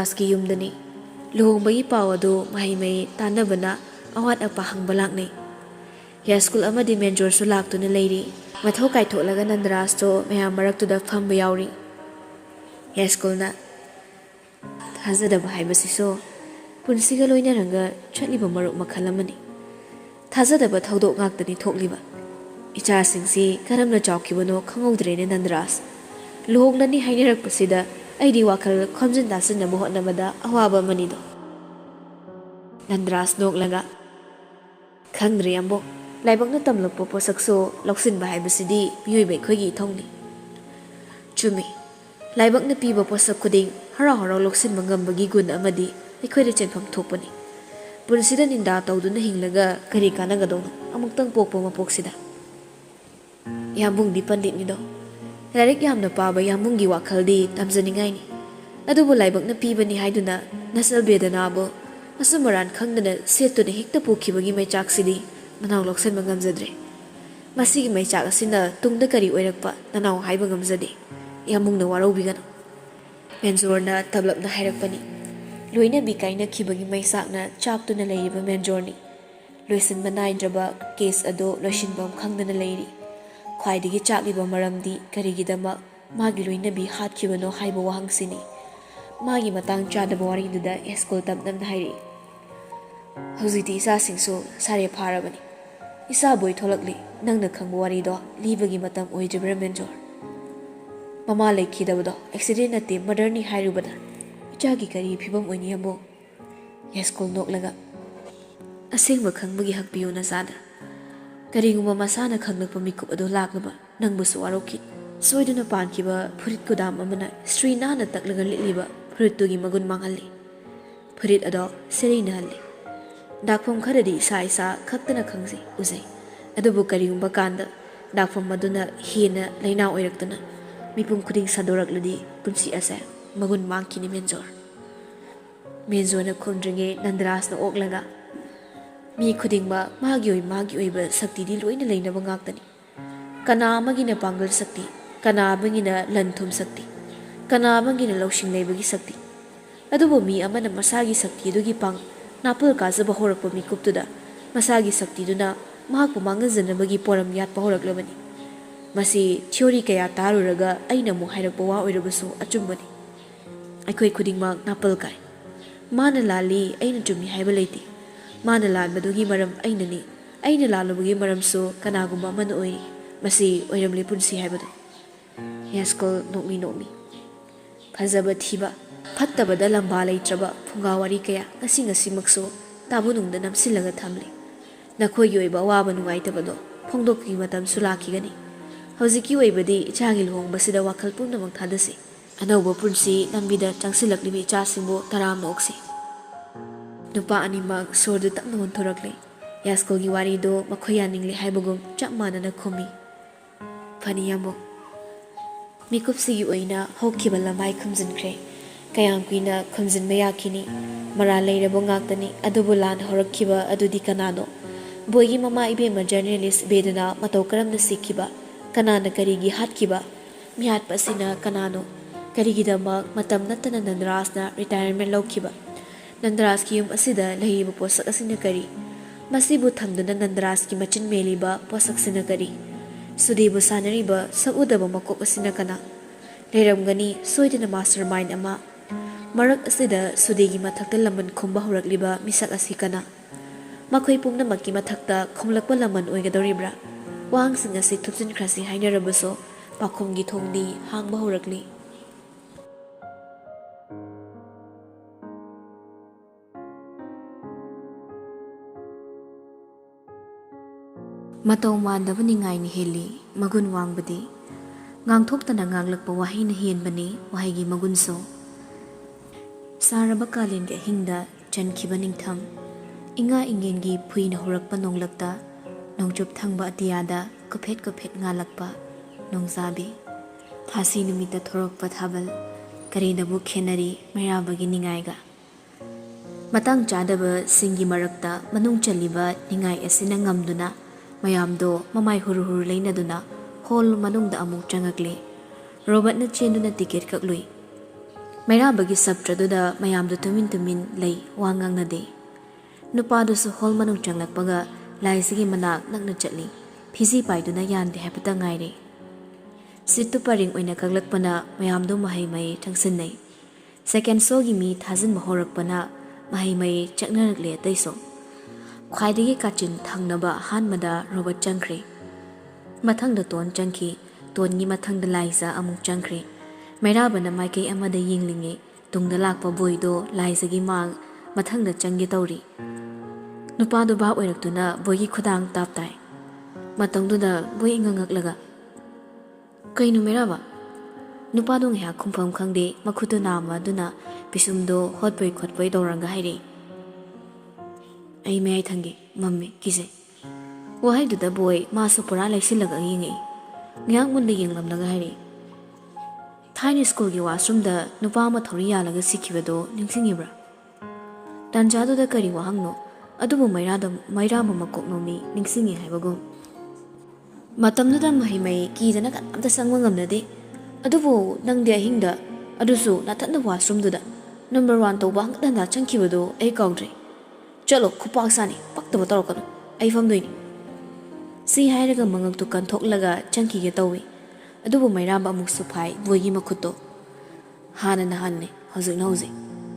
Nandraski yumdani. Luhongbagi pawado mahimay tanabana awat apa hangbalaknay. Ya school amadi menjor sulak to na lady. Matho kay tholaga Nandras to mayam marak to da phamba yauri. Ya school na. Thazada bahay basiso. Punsiga loy na ranga chatliba maruk makhalamani. Thazada ba thaudok ngaktani thokliba. Icha singsi karam na chawkibano khangawdre ne Nandras. Luhonglani hainirak pasida aidi wakal khomjin dasin na mohot namada awaba manido. Nandras noklaga. Khangdre ambo. Laibak na tamlok po sakso loksin bahay basidi miyoy bay koy gitongni. Chumi. Laibak na piba po sak kuding haraw-haraw loksin mangambagi gun amadi ay koy rechenpam thopani. Punsida ninda tawdo na hinglaga kari ka na gadong amagtang pokpo mapoksida. Yambung di pandit nido. Larik yam na pa ba yambung gi wakal di tamzaningay ni. Adubo laibak na piba ni hayduna nasal beda na abo. Asumaran kang na seto na hikta pokibagi may chaksidi manaw loksan mangamzadre. Masigi may chak asina tungda kari oirakpa nanaw hayba ngamzade. Yambung na waraw bigano. Menjor na tablap na hayrakpa ni. Loy na bikay na kibagi may sak na chak to na layriba menjor ni. Loisan manay draba case ado loisinbam kang na layri. Khwaidagi chakliba maramdi karigidama magi loy na bi hat kibano hayba wahang sini. Magi matang chadaba wari duda eskol tabnam na hayri. Hawziti isa singso sare parabani. Isa boy tholakli nang na khang wari do libagi matam oijabra menjor. Mama laikidabado accident na te murder ni hairubada. Ichagi kari phibam oini abo. Eskol noklaga. Asingba khangmagi hakpiyo na sada. Kariguma masana khanglakpa mikup ado laknaba nangbusu waroki. Soiduna pankiba phurit kudam amana Sri nana taklaga litliba phurittugi magun manghalli. Phurit ado serina halli. Dakpham kharadi isa khaktana khangsi uzai. Adubu karigumba kanda dakpham maduna hena laina oiraktana mipum khuding sadorakladi punsi asa magun mangkini menjor. Menjor na khumdringe Nandras na oklaga. Mi khudingba magi oi ba sakti di loina leinaba ngaktani. Kana magina pangal sakti, kana magina lanthum sakti, kana magina lawsing leibagi sakti. Adubo mi amana masagi sakti dugi pang napul kazaba horakpa mikuptuda masagi sakti duna mahakpu mangazanabagi poram yatpa horaklabani. Masi theory kaya taruraga aina mu hairakpa wa oirabasu achumbani. Aikoi khudingmak napul kai. Mana lali aina chumi haiba leiti. Mana lan madugi maram aina ni. Aina lalubagi maram so kanagumba man oi. Masi oiramli punsi haibado. Yaskol nokmi. Phajaba thiba. Fattabada lamba leitraba phungawari kaya ngasi makso tabunungda namsilaga thamli. Nakhoigi oiba waba nungaitabado phongdokki matam sulakigani. Hawjiki oibadi ichagi luhongbasida wakhal pumnamak thadasi. Anauba punsi lambida changsilaklibi ichasingbo taramna oksi. Nupa animak sordu tapna wonthorakle. Yaskolgi warido makhoyaningli haibagum chap manana khomi. Phani yambo. Mikupsigi oina hokkiba lambai khumjinkhre. Kayang kuina khumjin mayakini. Mara leirabo ngaktani adubu lan horakkiba adudi kanano. Boygi mama ibema journalist bedana matau karamna sikkiba. Kanana karigi hatkiba. Mihat pasina kanano. Karigidama matam natana Nandrasna retirement lawkiba. Nandras ki yum asida lahiba posak asina kari. Masibu thamduna Nandras ki machin meliba posak sina kari. Sudibu sanariba saudaba makok asina kana. Leiramgani soidina mastermind ama. Marak asida sudigi mathakta laman khumba horakliba misak asikana. Makhoi pumnamakki mathakta khumlakpa laman oigadoribra. Wahangsing asi thupsin khrasi hainarabaso pakhomgi thongdi hangba horakli. Matau mandaba ningai ni heli magun wangbadi ngangthoptana ngaglakpa wahi na hienbani wahigi magunso saraba kalin ge hingda chankhiba ningtham inga ingengi phuina horakpa nonglakta nongchup thangba atiyada kophet ngalakpa nongzabi thasi numita thorokpa thabal karidabu khenari mayabagi ningaiga matang chadaba singi marakta manung chaliba ningai asina ngamduna mayamdo mamai huru leinaduna hall manungda amuk changakle Robert na chenduna ticket kaklui Mairabagi sabtraduda mayamdu tumin tumin lay wa ngangnade. Nupadusu hol manung changlakpaga laisigi manak nakna chatli. Phisi paiduna yande hapata ngaire. Situ paring oina kaglakpana mayamdu mahai mai thangsinnai. Second sogi mi thazin mahorakpana mahai mai chaknarakle taiso. Khwaidagi kachin thangnaba hanmada Robert changkre. Mathangda ton changki, tongi mathangda laisa amuk changkre. Mairabana maikei amada yinglinge tungda lakpa boido laisagi mang mathangda changi tauri. Nupadu ba oiraktuna boigi khudang taptai. Matangduda boi ingangaklaga. Kainu Mairaba? Nupadu ngaya kumpham khangde makhutu nama duna pisumdo hotpoi khotpoi doranga hairi. Ai me ai thangi mamme kise. Wahai duda boy masu pura laisilaga yingi. Ngyak munda yinglamlaga hairi. Tiny school gi washroom da nupa ma thori yalaga sikhibado ningsingibra. Tanjadu da kari wahangno adubu maira makoknomi ningsingi haibagum. Matamduda mahimai kidana kan amta sangwa ngamnade. Adubu nangde ahingda adusu natanda washroom duda number 1 tawba hangdanda changkibado ai kaudre. Chalo khupak sani paktaba torokano ai famdoini. Si hairaga mangak tu kanthok changki ge tawi. Adubu Mairaba amuk suphai boigi makhuto. Hana na hanne hojik na hojik.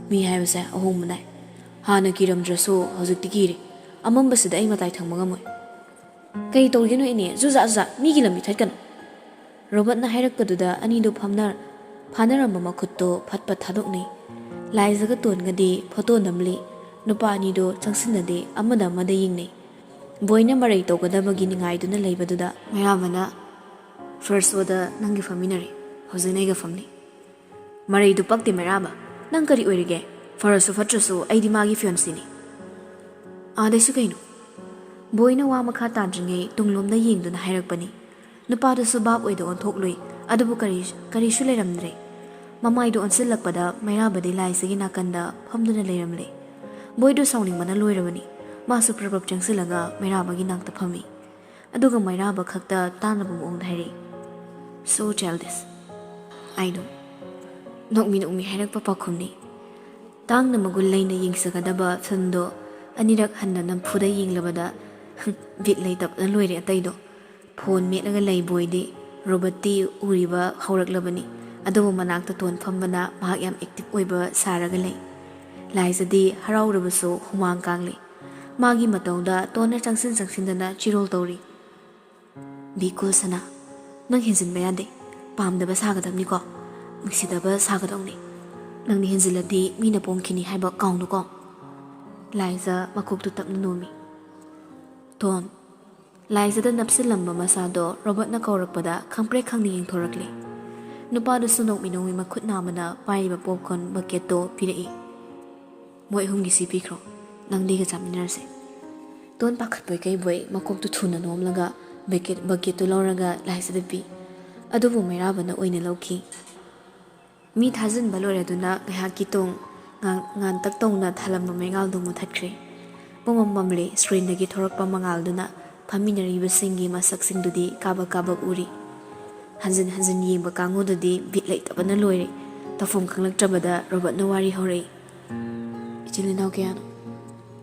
Mi haibase ahom manai. Hana kiramdrasu hojik tikiri. Amambasida ai matai thangma ngamoi. Kai tawgino ine zuza mi gi lambi thatkan. Robert na hairakpaduda anidu phanaramba makhutto phatpa thadokni. Laizaga tongadi photo namli. Nupa anido changsinnade amada yingnei. Boina marai tawgadabagi ningaiduna leibaduda Mairabana First oda nangi faminari hojinaiga famni. Marai du pakti Mairaba nang kari oirige farasu fatrasu aidi magi fiancini. Adaisu kaino. Boina wa makha tadringai tunglomda yengduna hairakpani. Nupadu subab oida onthoklui adubu kari shu leiramdre. Mamaidu onsilakpada Mairabadi laisagi nakanda famduna leiramle. Boidu sauningbana loirabani. Masu prabab changsilaga Mairabagi nakta phami. Aduga Mairaba khakta tanaba muong dhairi. So childish. I know. Nokmi hairakpa pakhumni. Tang na magul laina yingsagadaba filmdo anirak hanna nampuda yinglabada bit leitab na loire ataido. Phone metlaga lei boidi Robert uriba hauраклабani. Adubu manakta ton phambana mahak yam active oiba saraga lei. Laisadi haraurabasu humang kangli. Magi matauda tona changsin chirol tauri. Bikul sana. Nang hinzin bayade. Pamdaba sagadamni ko. Nagsidaba sagadongni. Nang ni hinziladi mina pongkini haiba kaungno ko. Laiza makuktu tapna nomi. Ton. Laiza da napsilamba masado Robert na kaurakpada kangpre kangni yingthorakli. Nupadu sunok minongi makut namana paiba popcorn bucketo pirai. Moi hungi si pikro. Nang diga chaminarse. Ton pakhat boy kai boy makuktu thuna nomlaga bucket lauraga laisa pi adubu Mairabana oina lauki mi thazin balore duna ngahaki tong ngan tak tongna thalamba mengal du muthatkre bomamamle screen dagi thorakpa mangal duna phaminari basingi masaksing dudi kaba uri hanjin yeba kango dudi bitlai tabana loire tafum khanglak trabada Robert na wari hore ichilinaw kayano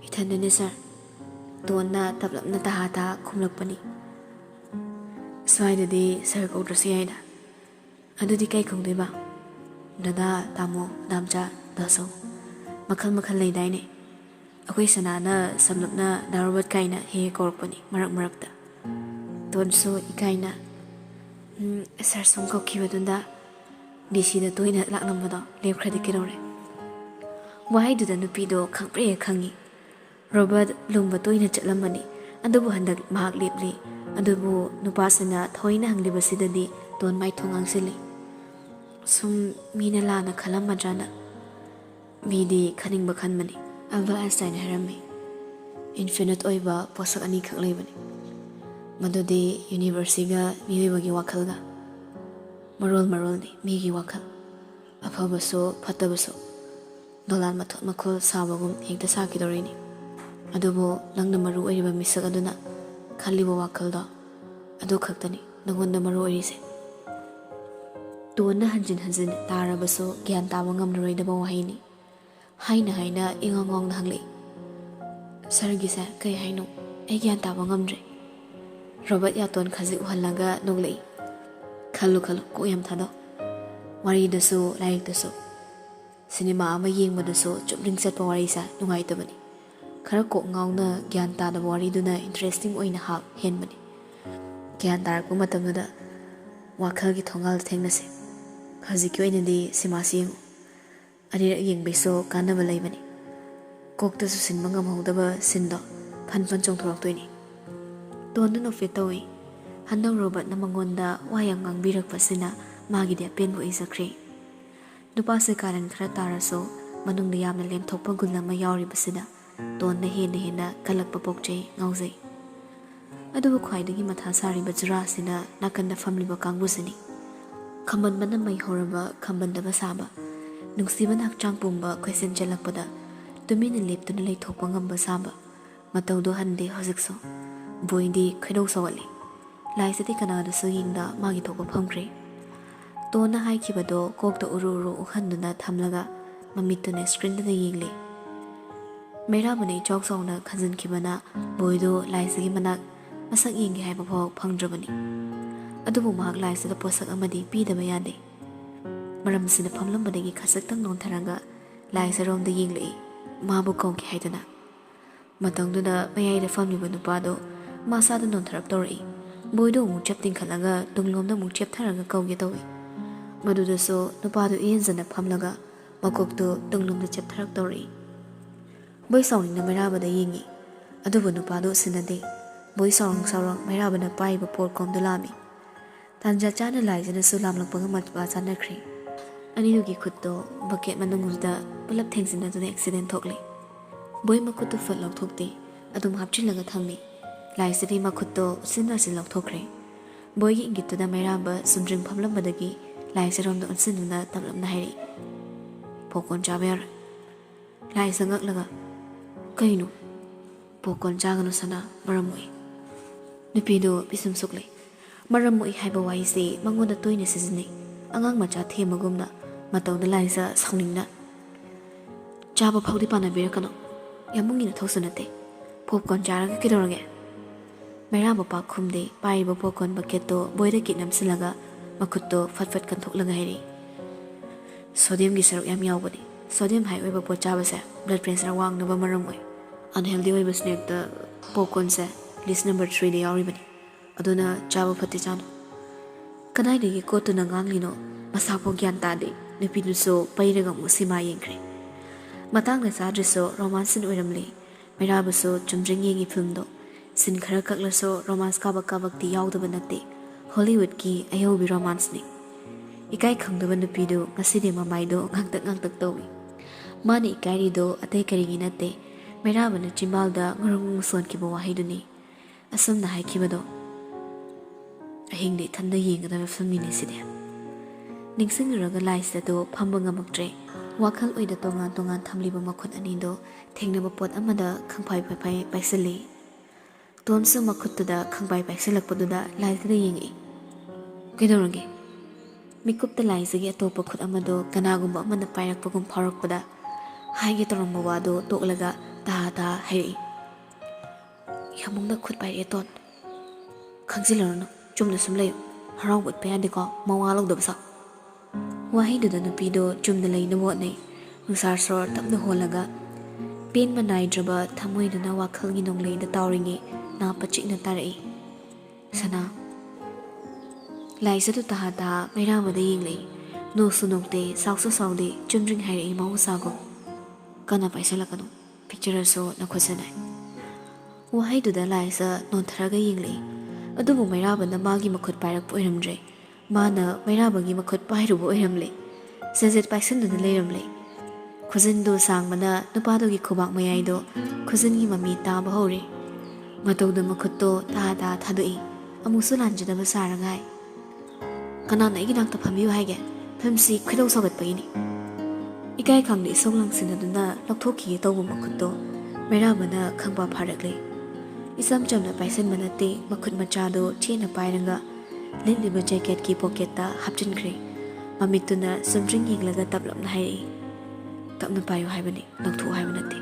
ithandane sir tonna tablapna tahata khumlakpani Swaidadi sir kaudrasi aida. Adudi kai khongdeba. Dada tamo damcha daso. Makal leidaine. Akoi sanana samlapna darubat kaina he korpani marakta. Tonso ikaina. Sir sum kokibadunda. Disi da toina laknambado lepkradi kirore. Wahai duda nupido khangpre khangi. Robert lumba toina chatlamani. Adubu handak mahak lepli. Adubu nupasana thoina hanglibasidadi ton mai thongang sili. Sum mina lana khalam madrana. Midi khaning bakhan mani. Albert Einstein harami. Infinite oiba posak ani khak leibani. Madudi universiga miwibagi wakalga. Marol ni migi wakal. Afabaso phatabaso. Dolan makhul sabagum hekta sakidorini. Adubu nangna maru oiba misak aduna. Khaliba wakalda adu khaktani nangonda maru orise Tuana hanjin hanjin tarabaso gyan taba ngamnaroidaba wahayni. Haina haina ingangong na hangli. Sargisa kay haino ay gyan taba ngamdre. Robert yaton khazi uhalaga noglei. Khalu ko yam thado. Wari daso laik daso. Cinema ama yengmadaso chupling set pa wari sa nungaitabani. Khara ko ngawna gyan tada wari duna interesting oina hak henbani. Gyan tarakpa matamda wakhal gi thongal thengnase. Khaziki oinadi simasi yengu. Adira yengbeso kanaba laibani. Kokta su sinba ngamhodaba sindo phan chongthoraktoini. Tonda no fitawi. Handang Robert na mangonda wayang ngangbirakpasina magi de penbo isakre. Nupase karan khara taraso manungda yamna lemthokpa gulama yauribasina tonda hena kalakpa pokjei ngaujei. Adubu khwaidagi matha sariba jurasina nakanda famliba kangbusini. Khamban mana mai horaba khambandaba saba. Nungsiban hakchang pumba question jalakpada tumina leptuna leithokpa ngamba saba. Matawdo hande hojikso. Boindi khidau sawali. Laisati kanada so yingda magi thokpa phamkre. Tona haikibado kokta uru uhanduna thamlaga mamituna screen da yingli. Mera bane chok sawna khajin kibana boido laisagi manak masak yingi haiba phok phangdrabani. Adubu mahak laisada posak amadi pidaba yade. Maram sina phamlambadagi khasaktang nontharanga laisarom da yingli mabu kongki haidana. Matangduna mayayda famliba nupado masada nontharap tori. Boido mu chapting khalaga tunglomda mu chaptharaga kauge tawi. Madudaso nupado ienzana phamlaga makokto tunglomda chaptharak tori. Boy sawning na mayrabada yingi. Adubu nupado sinade. Boy sawrang mayrabana paiba porkom dulami. Tanja chana laizana sulam lakpanga matba chanakri. Anidugi khutto bucket manungulda pulap thengsina duna accident thokli. Boy makutu fat lokthokte adum hapchilaga thammi. Laisati makutto sinna silok thokre. Boy gi ingituda mayraba sumjing phamlambadagi laisaromda unsinuna tamlamna hairi. Pokon chaber. Laisa ngaklaga. Kainu. Pokon chaganu sana maramui. Nupido pisum sukle. Maramui haiba waisi mangoda toina sizini. Angang macha themagumna matawda laisa sawningna. Chaba phawdi pana birakano. Yamungina thosunate. Popcorn charaga kidorage. Mayraba pa khumde paiba popcorn bucketto boyda kitnam silaga makutto fatfat kanthok laga hairi. Sodium gi saruk yam yawbani. Sodium high oiba pot chabase blood pressure wangnaba maram oi. Unhealthy oiba snack da popcorn se list number 3 da yawribani. Aduna chaba phatti chanu. Kanai dagi kotu na nganglino masakpo gyan tade nupiduso pairaga mu sima yengkre. Matang na sadriso romansin oiramli. Mayrabaso chumjing yengi filmdo. Sin khara kaklaso romance kabak-kabakti yawdaba nate. Hollywood ki ayobi romance ni. Ikai khangdaba nupido ngaside mamaido ngangtak tawi. Mani ikairido atay karigi nate. Mayrabana chimbalda ngarung son kiba wahiduni. Asam na haikibado. Ahingdi thanda yengadaba filmini side. Ningsingiraga laisado phamba ngamaktre. Wakal oida tongan thamliba makhut anido thengnaba pot amada khangphai paisali. Tonsu makhutuda khangbai paisalakpaduda laisada yengi. Kaidorangi. Mikupta laisagi atopa khut amado kanagumba amana pairakpagum pharakpada haige toramba wado toklaga ta hairi. Yamungda khut paire ton. Khangsilarano chumna sumlayo harawbut payadiko mawalog dabasa. Wahiduda nupido chumna layna wotnay nungsar sor tapna holaga pen manaidraba thamoiduna wakhalgi nonglayda tawringi na pachikna tarai. Sana laisadu taha mayrabada yenglay no sunokte sakso saude chumring hairi mahusago kana paisalakano picture so nakhusanai. Wahiduda laisa nontharaga yenglay adubu mayrabana magi makhut pairak oiramdre mana mayrabagi makhut pairubu oiramle sezet paisanduna leiramle. Khuzin sangmana nupadogi khubak mayaido khuzin mami taba hore. Matawda makutto ta thadui amusu lanjadaba saragai. Kanana iginakta phambiu haige phamsi khidau sagat pagini. Ikai khangni songlang sinaduna lakthoki tawbu makutto mayrabana khangba pharakle. Isam chamna paisan manate makhut machado chena pairanga liliba jacket ki pocket ta hapchinkre. Mamituna sumring yinglaga taplapna hairi. Tapna payo haibani, langthu haibanati.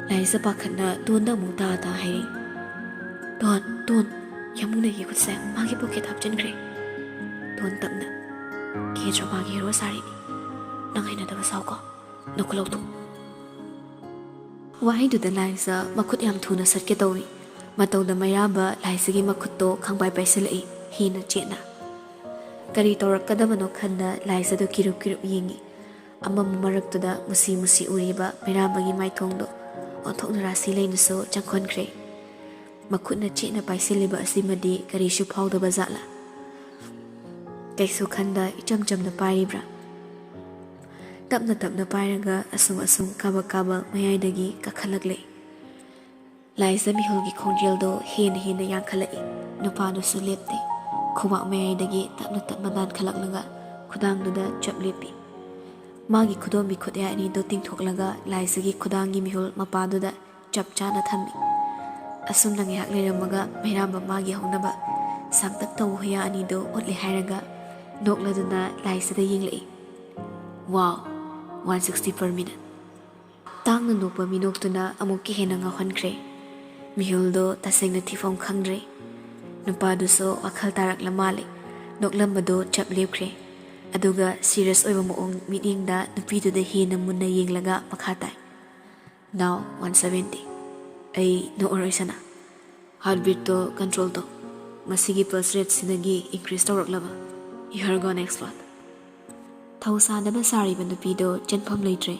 Laisa pakhatna tonda muta ta hairi. Ton, yamuna ye kutsa magi pocket hapchen kre. Ton tapna. Kejo magi hero sari ni. Nangaina da basau ko. Nakulau tu. Wahai du da laisa makut yam thuna satke tawi. Matau da mayaba laisa gi makut to khangbai paisilai hina chena. Kari torak kadamano khanda laisa do kirup yingi. Amma marak to da musi uriba mayaba gi maithong do. Onthok na rasi lain so changkon kre. Makut na chena paisiliba asimadi kari shu phau da bazala. Kaisu khanda icham na paribra. Tapna pairaga asung kaba mayai dagi kakhalakle. Laisa mihulgi khonjel do hena yankhalai. Nupa do sulepte. Kuwa mayai dagi tapna dan khalaklaga kudang do da chap lepi. Magi kudombi khudya ani do tingthoklaga laisa gi kudangi mihul mapa do da chap chana thammi. Asum nangi hak leiramaga mairamba magi honaba samtak taw huya ani do otli hairaga nokladuna laisa da yinglei. Wow, 160 per minute. Tangna nokpa minoktuna amuki hena ngakhonkhre. Mihuldo tasengna thifom khangdre. Nupadu so wakhal tarak lamale. Noklambado chap lepkhre. Aduga serious oiba moong meetingda nupiduda hena munna yenglaga makhatai. Now 170. Ay no oroisana. Heartbeat to control to. Masigi pulse rate sinagi increase tawraklaba. You are gonna explode. Thausanaba sariba nupido chenpham leitre.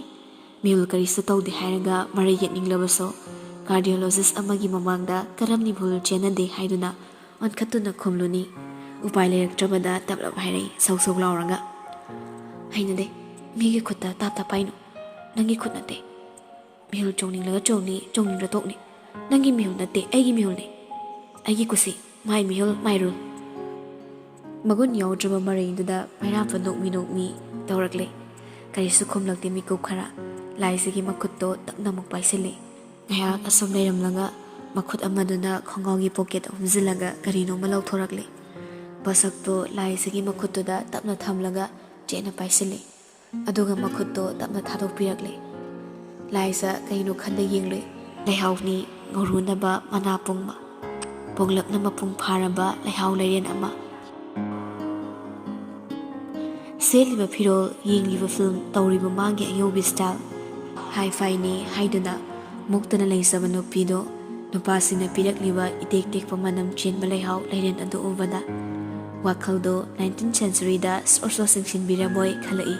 Mihul karisa tawdi hairaga maray yetninglabaso. Cardiologist amagi mamangda karamni bhul chenade haiduna onkhatuna khumluni. Upay layraktrabada taplap hairai saw lauraga. Hainade, migi khutta tap painu. Nangi khut nate. Mihul chongning ratokni. Nangi mihul nate, aigi mihul ne. Aigi kusi, mai mihul, mai rule. Magun yaudraba maray duda mayram panok mi tawrakle. Karisu khumlakti mi kukhara. Laisigi makutto takna mukpaisile. Ngayak asam layramlaga makut amaduna khongawi pocket humzilaga karino malau thorakle. Basakto laisigi makutto da tapna thamlaga chena paisile. Aduga makutto tapna thadok pirakle. Laisa kaino khanda yengle. Laihawni ngorunaba manapungma. Ponglakna mapung pharaba laihaw layren ama. Seliba phirol yengliba film tawriba magi ayobi style. Hi-fi ni haiduna muktana laisaba nupido nupasina pirakliba itek pamanam chenba laihaw layren adu ubada. Wakhaldo 19th century da orso singsin biraboy khalai.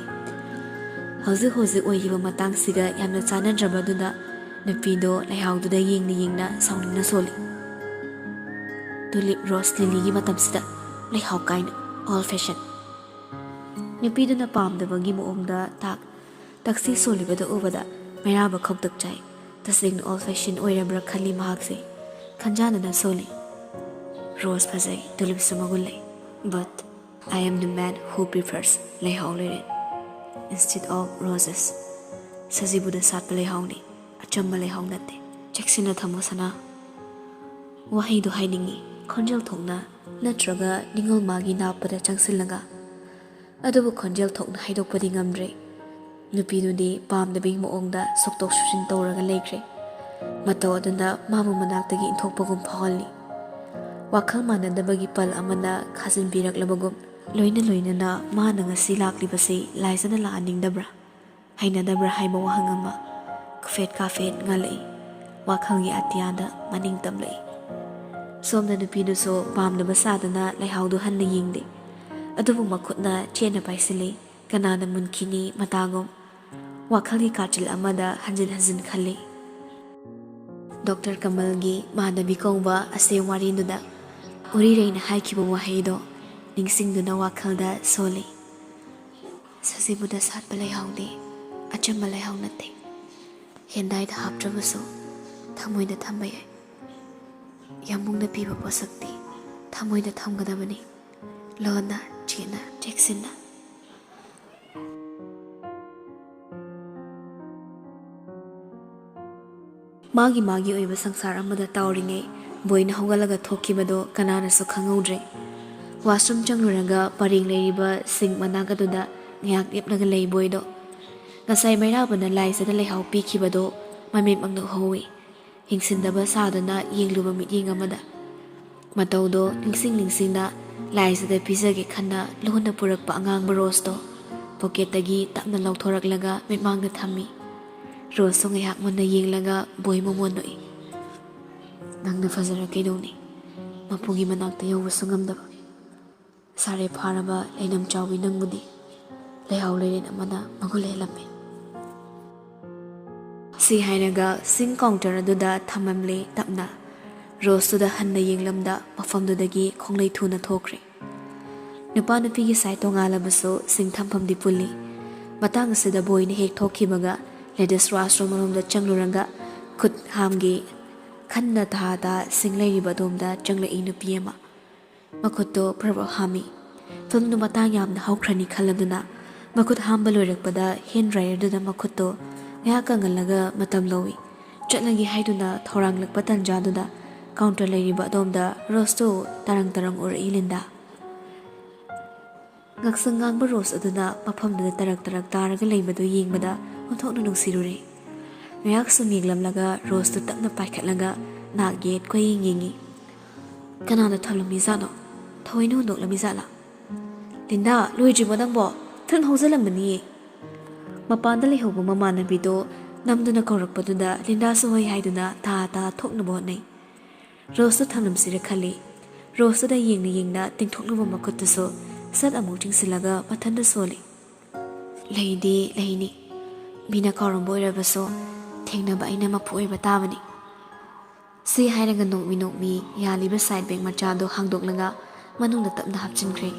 Hozik oyiba matang siga yamna chana drabaduna nupido laihaw duda yengna sauningna soli. Tulip rose lily gi matamsida laihaw kaina old fashion. Nupido na pamdabagi moongda taksi solibada ubada mayraba khoktak chai. Tasing old fashion oirabra khali mahakse khanjana na soli. Rose phajai tulip sumagulai. But I am the man who prefers laihaw layren instead of roses. Sajibuda satpa laihawni achamba laihaw nate. Cheksina thamosana. Wahi do hainingi khonjel thokna natraga ningol magi napada changsilaga. Adubu khonjel thokna haidokpadi ngamdre. Nupidudi pamdabi moongda soktok sushin tawraga leikre. Mataw aduna mamu manaktagi inthokpagum phawalli. Wakhal manadabagi pal amana khazin biraklabagum loina na mana ngasi laklibasi laisana laaningdabra. Hainadabra haiba wahang ama kafet ngalai. Wakhalgi atiyada maning tamlai. Somna nupidu so pamdaba sadana laihawdu hanna yingde. Adubu makutna chena paisili kanana munkini matagom. Wakhalgi kachil amada hanjin khali. Dr. Kamalgi mahanabi kongba ase warinduda urireina haikiba wahaido ningsingduna wakhalda soli. Sajibuda satpa laihawdi achamba laihaw nate. Hendaida haptrabaso thamoida thamba yai. Yamungna piba posakti thamoida thamgadabani. Lona chena cheksina. Magi oiba sangsar amada tawringe boina hogalaga thokibado kanana so khangudre. Washroom changluraga paring leiriba sing managaduda ngayak lepnaga leiboido. Ngasay mayrabana laisada leihau pikibado mamit magnuhowi. Hingsindaba sadana yengluba mityeng amada. Mataudo lingsing-lingsingna laisada pizage khana lohna purakpa angang rosto. Pocketagi tapna lauthoraklaga mitmangna thammi. Rosto ngayak muna yenglaga boy momonoi. Nangna fazara kaidoni. Mapugi manakta yawusu ngamdaba. Sare pharaba leinam chawbi nangmudi. Leihau leiren amana magule lamme. Si hainaga sing counter aduda thamamle tapna. Rostuda hanna yenglamda mafamdudagi khonglei thuna thokre. Nupa nupigi sai tongalabasu sing thampham dipuli. Matang asida boyne hek thokhibaga ledis washroom aromda changluranga khut hamgi khanna thada singlei badomda changlei nupi ama. Makhutto prabha hami. Filmnu matang yamna hawkrani khaladuna makhut hamba loirakpada hand dryer duda makhutto ngayaka ngalaga matam lowi. Chatlagi haiduna thoranglakpa tanjaduda counter leiriba domda rosto tarang urai linda. Ngaksangang rose aduna mafamda tarak taraga leibado yengbada onthokna nungsirure. Ngayak sumiglamlaga rosto tapna paikhatlaga naget ko yengi. Kanana thalumi zano thoinu noklami zala. Linda loijibo nangbo thun hauzalamani. Mapanda leihauba mamanabido namduna kaurakpaduda Linda suhoi haiduna ta thoknabo nei. Rosto thamlamsira khali. Rosto da yengna tingthoknabo makuttuso sat amuk tingsilaga mathanda soli. Leini. Bina kaurambo irabaso thengnaba aina mapu oiba tabani. Si hairaga nokmi yaliba side bag machado hangdoklaga manungda tapna hapchinkre.